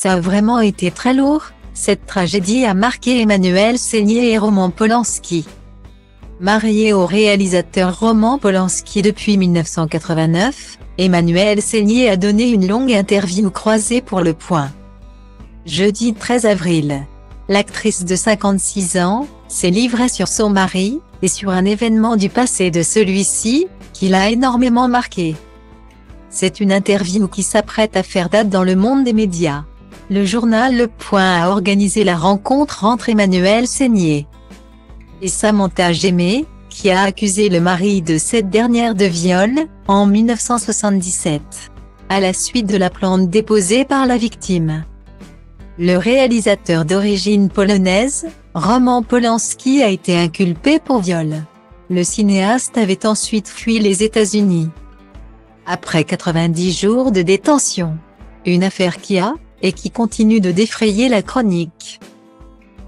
Ça a vraiment été très lourd, cette tragédie a marqué Emmanuelle Seigner et Roman Polanski. Mariée au réalisateur Roman Polanski depuis 1989, Emmanuelle Seigner a donné une longue interview croisée pour Le Point. Jeudi 13 avril. L'actrice de 56 ans s'est livrée sur son mari, et sur un événement du passé de celui-ci, qui l'a énormément marqué. C'est une interview qui s'apprête à faire date dans le monde des médias. Le journal Le Point a organisé la rencontre entre Emmanuelle Seigner et Samantha Gémé, qui a accusé le mari de cette dernière de viol, en 1977, à la suite de la plainte déposée par la victime. Le réalisateur d'origine polonaise, Roman Polanski, a été inculpé pour viol. Le cinéaste avait ensuite fui les États-Unis après 90 jours de détention. Une affaire qui a, et qui continue de défrayer la chronique.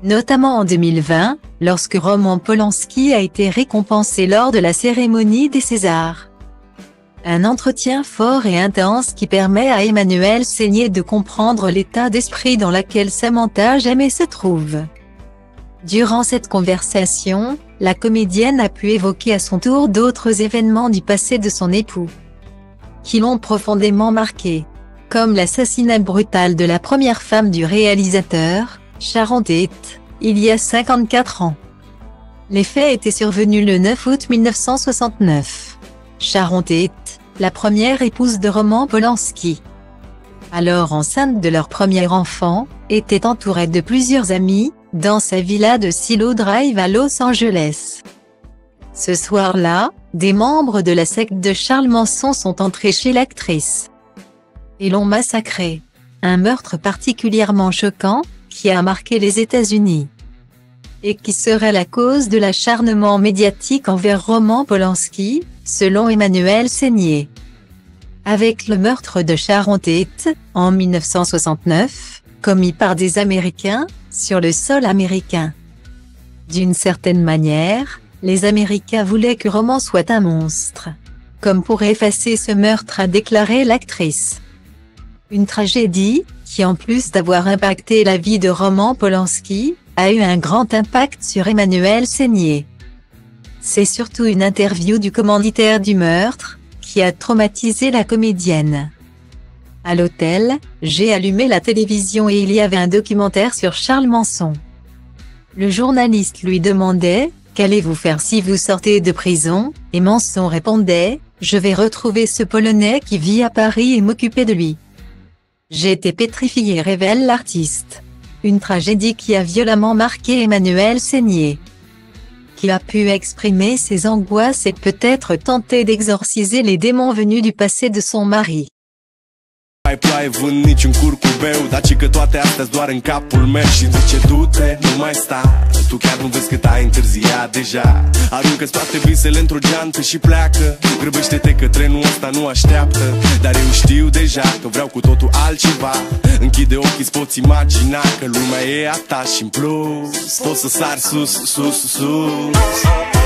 Notamment en 2020, lorsque Roman Polanski a été récompensé lors de la cérémonie des Césars. Un entretien fort et intense qui permet à Emmanuelle Seigner de comprendre l'état d'esprit dans lequel Samantha Gémé se trouve. Durant cette conversation, la comédienne a pu évoquer à son tour d'autres événements du passé de son époux, qui l'ont profondément marqué, comme l'assassinat brutal de la première femme du réalisateur, Sharon Tate, il y a 54 ans. Les faits étaient survenus le 9 août 1969. Sharon Tate, la première épouse de Roman Polanski, alors enceinte de leur premier enfant, était entourée de plusieurs amis, dans sa villa de Silo Drive à Los Angeles. Ce soir-là, des membres de la secte de Charles Manson sont entrés chez l'actrice et l'ont massacrée. Un meurtre particulièrement choquant, qui a marqué les États-Unis, et qui serait la cause de l'acharnement médiatique envers Roman Polanski, selon Emmanuelle Seigner. Avec le meurtre de Sharon Tate, en 1969, commis par des Américains, sur le sol américain. D'une certaine manière, les Américains voulaient que Roman soit un monstre, comme pour effacer ce meurtre, a déclaré l'actrice. Une tragédie, qui en plus d'avoir impacté la vie de Roman Polanski, a eu un grand impact sur Emmanuelle Seigner. C'est surtout une interview du commanditaire du meurtre, qui a traumatisé la comédienne. À l'hôtel, j'ai allumé la télévision et il y avait un documentaire sur Charles Manson. Le journaliste lui demandait « Qu'allez-vous faire si vous sortez de prison ?» et Manson répondait « Je vais retrouver ce Polonais qui vit à Paris et m'occuper de lui. » J'ai été pétrifié, révèle l'artiste. Une tragédie qui a violemment marqué Emmanuelle Seigner, qui a pu exprimer ses angoisses et peut-être tenter d'exorciser les démons venus du passé de son mari. Mai ploaie, vânt, nici un curcubeu, dar ci că toate astea doar în capul meu. Și zice du-te, nu mai sta, tu chiar nu vezi cât ai întârziat deja. Aruncă-ți toate visele într-o geantă și pleacă. Grăbește-te că trenul ăsta nu așteaptă. Dar eu știu deja că vreau cu totul altceva. Închide ochii, îți poți imagina că lumea e a ta și în plus poți să sari sus, sus, sus.